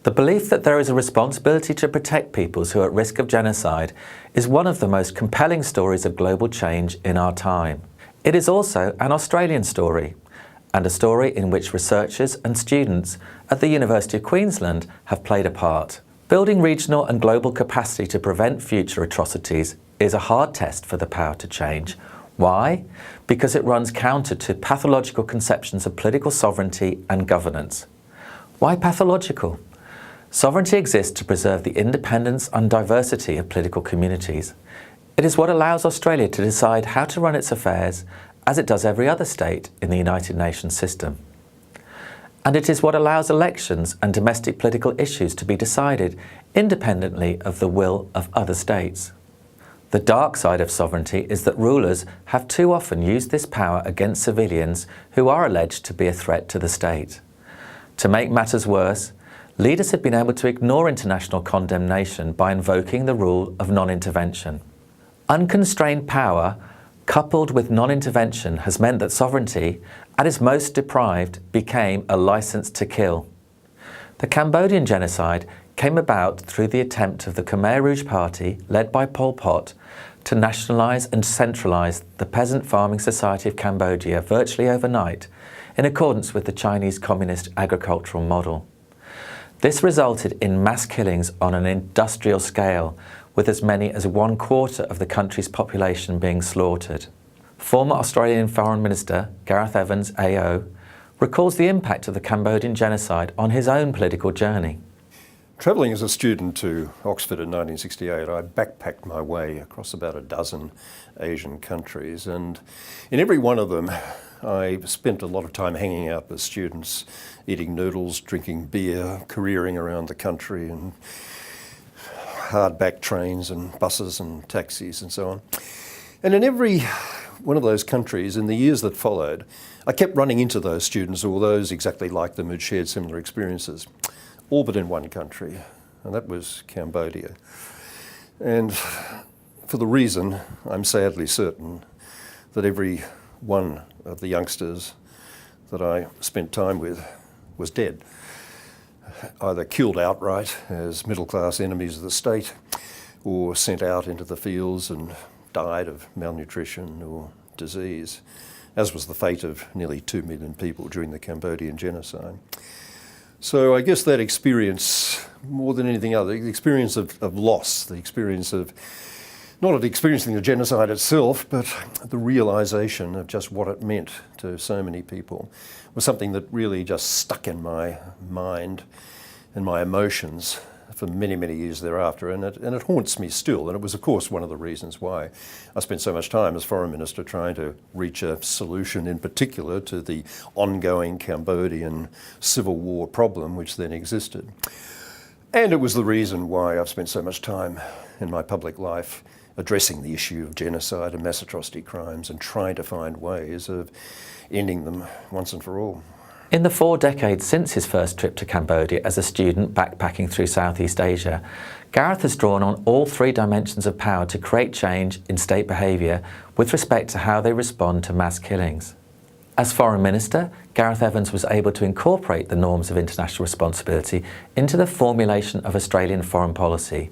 The belief that there is a responsibility to protect peoples who are at risk of genocide is one of the most compelling stories of global change in our time. It is also an Australian story, and a story in which researchers and students at the University of Queensland have played a part. Building regional and global capacity to prevent future atrocities is a hard test for the power to change. Why? Because it runs counter to pathological conceptions of political sovereignty and governance. Why pathological? Sovereignty exists to preserve the independence and diversity of political communities. It is what allows Australia to decide how to run its affairs, as it does every other state in the United Nations system. And it is what allows elections and domestic political issues to be decided independently of the will of other states. The dark side of sovereignty is that rulers have too often used this power against civilians who are alleged to be a threat to the state. To make matters worse, leaders have been able to ignore international condemnation by invoking the rule of non-intervention. Unconstrained power, coupled with non-intervention, has meant that sovereignty, at its most deprived, became a license to kill. The Cambodian genocide came about through the attempt of the Khmer Rouge Party, led by Pol Pot, to nationalise and centralise the peasant farming society of Cambodia virtually overnight, in accordance with the Chinese Communist agricultural model. This resulted in mass killings on an industrial scale, with as many as 1/4 of the country's population being slaughtered. Former Australian Foreign Minister Gareth Evans AO recalls the impact of the Cambodian genocide on his own political journey. Travelling as a student to Oxford in 1968, I backpacked my way across about a dozen Asian countries, and in every one of them I spent a lot of time hanging out with students, eating noodles, drinking beer, careering around the country, and hardback trains and buses and taxis and so on. And in every one of those countries, in the years that followed, I kept running into those students or those exactly like them who'd shared similar experiences, all but in one country, and that was Cambodia. And for the reason, I'm sadly certain, that every one of the youngsters that I spent time with was dead, either killed outright as middle-class enemies of the state, or sent out into the fields and died of malnutrition or disease, as was the fate of nearly 2 million people during the Cambodian genocide. So I guess that experience, more than anything other, the experience of loss, the experience of not experiencing the genocide itself, but the realisation of just what it meant to so many people, was something that really just stuck in my mind and my emotions for many, many years thereafter, and it haunts me still. And it was, of course, one of the reasons why I spent so much time as Foreign Minister trying to reach a solution in particular to the ongoing Cambodian civil war problem which then existed. And it was the reason why I've spent so much time in my public life addressing the issue of genocide and mass atrocity crimes and trying to find ways of ending them once and for all. In the 4 decades since his first trip to Cambodia as a student backpacking through Southeast Asia, Gareth has drawn on all 3 dimensions of power to create change in state behaviour with respect to how they respond to mass killings. As Foreign Minister, Gareth Evans was able to incorporate the norms of international responsibility into the formulation of Australian foreign policy.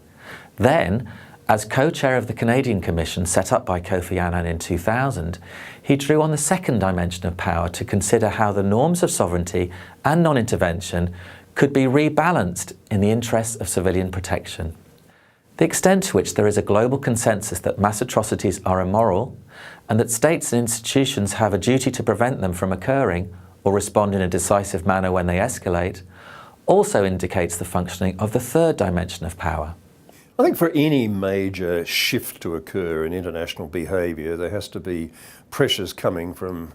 Then, as co-chair of the Canadian Commission set up by Kofi Annan in 2000, he drew on the 2nd dimension of power to consider how the norms of sovereignty and non-intervention could be rebalanced in the interests of civilian protection. The extent to which there is a global consensus that mass atrocities are immoral and that states and institutions have a duty to prevent them from occurring or respond in a decisive manner when they escalate also indicates the functioning of the 3rd dimension of power. I think for any major shift to occur in international behaviour, there has to be pressures coming from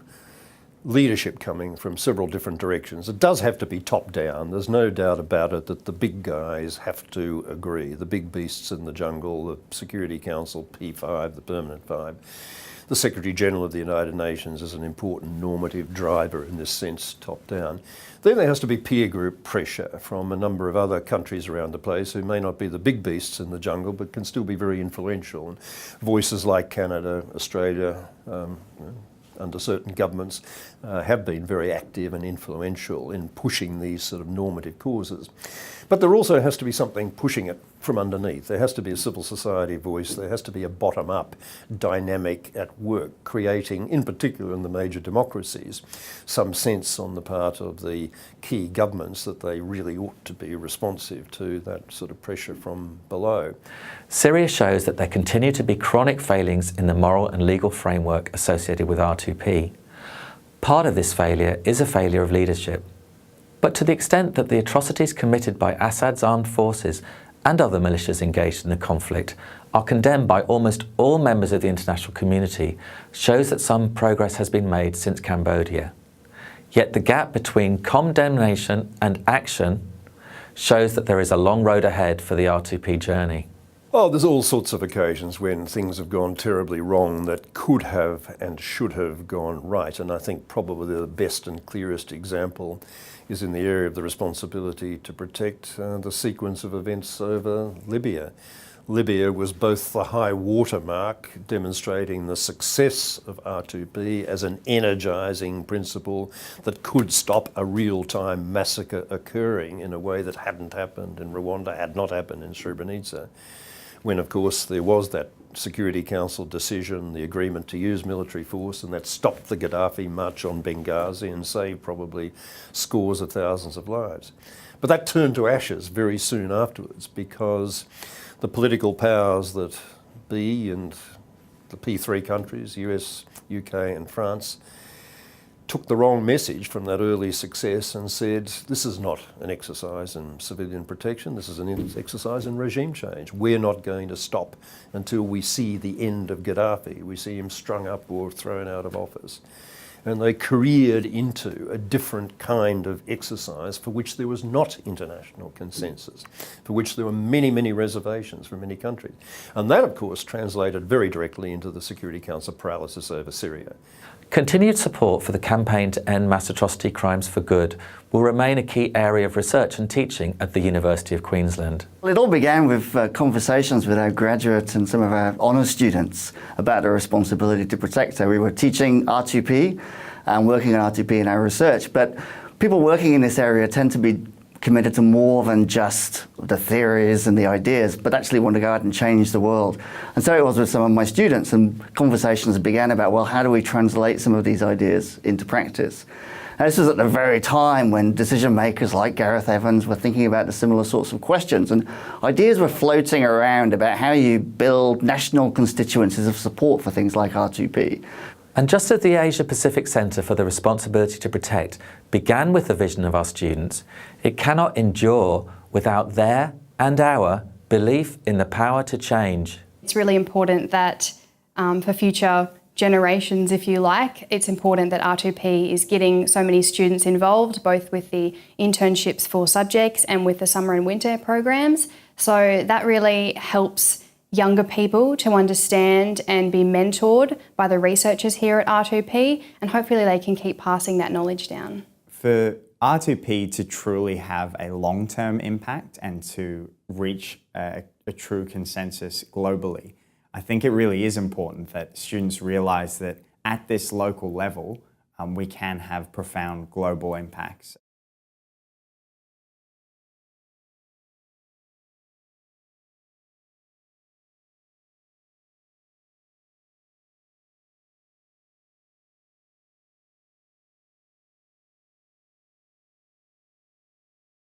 leadership coming from several different directions. It does have to be top down. There's no doubt about it that the big guys have to agree. The big beasts in the jungle, the Security Council, P5, the Permanent Five. The Secretary General of the United Nations is an important normative driver in this sense, top down. Then there has to be peer group pressure from a number of other countries around the place who may not be the big beasts in the jungle but can still be very influential. And voices like Canada, Australia, under certain governments have been very active and influential in pushing these sort of normative causes. But there also has to be something pushing it from underneath. There has to be a civil society voice. There has to be a bottom-up dynamic at work, creating, in particular in the major democracies, some sense on the part of the key governments that they really ought to be responsive to that sort of pressure from below. Syria shows that there continue to be chronic failings in the moral and legal framework associated with R2P. Part of this failure is a failure of leadership. But to the extent that the atrocities committed by Assad's armed forces and other militias engaged in the conflict are condemned by almost all members of the international community shows that some progress has been made since Cambodia. Yet the gap between condemnation and action shows that there is a long road ahead for the R2P journey. Oh, there's all sorts of occasions when things have gone terribly wrong that could have and should have gone right. And I think probably the best and clearest example is in the area of the responsibility to protect the sequence of events over Libya. Libya was both the high watermark, demonstrating the success of R2P as an energising principle that could stop a real-time massacre occurring in a way that hadn't happened in Rwanda, had not happened in Srebrenica, when of course there was that Security Council decision, the agreement to use military force, and that stopped the Gaddafi march on Benghazi and saved probably scores of thousands of lives. But that turned to ashes very soon afterwards because the political powers that be and the P3 countries, US, UK and France, took the wrong message from that early success and said, this is not an exercise in civilian protection, this is an exercise in regime change. We're not going to stop until we see the end of Gaddafi, we see him strung up or thrown out of office. And they careered into a different kind of exercise for which there was not international consensus, for which there were many, many reservations from many countries. And that, of course, translated very directly into the Security Council paralysis over Syria. Continued support for the campaign to end mass atrocity crimes for good will remain a key area of research and teaching at the University of Queensland. Well, it all began with conversations with our graduates and some of our honours students about our responsibility to protect. So we were teaching R2P and working on R2P in our research, but people working in this area tend to be committed to more than just the theories and the ideas, but actually want to go out and change the world. And so it was with some of my students, and conversations began about, well, how do we translate some of these ideas into practice? And this was at the very time when decision makers like Gareth Evans were thinking about the similar sorts of questions, and ideas were floating around about how you build national constituencies of support for things like R2P. And just as the Asia Pacific Centre for the Responsibility to Protect began with the vision of our students, it cannot endure without their and our belief in the power to change. It's really important that for future generations, if you like, it's important that R2P is getting so many students involved, both with the internships for subjects and with the summer and winter programs. So that really helps younger people to understand and be mentored by the researchers here at R2P, and hopefully they can keep passing that knowledge down. For R2P to truly have a long-term impact and to reach a true consensus globally, I think it really is important that students realise that at this local level, we can have profound global impacts.